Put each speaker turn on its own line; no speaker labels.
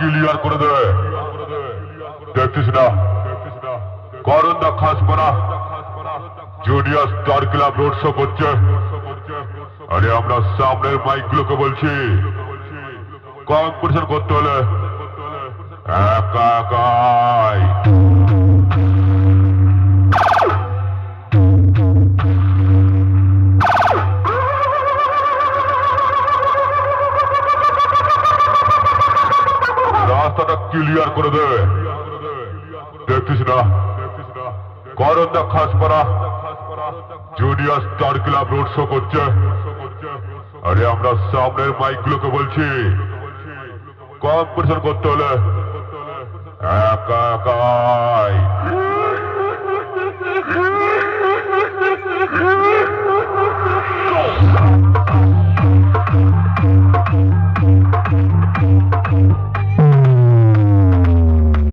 Clear করে দে। দেখছিস না Karanda Khaspara junior star club road show করছে। আরে আমরা সামনের মাইক গুলোকে বলছি কম্পিটিশন করতে হলে একা একাই। রাস্তাটা ক্লিয়ার করে দে। দেখছিস না Karanda Khaspara junior star club road show করছে। আরে আমরা সামনের মাইক গুলোকে বলছি কম্পিটিশন করতে হলে একা একাই।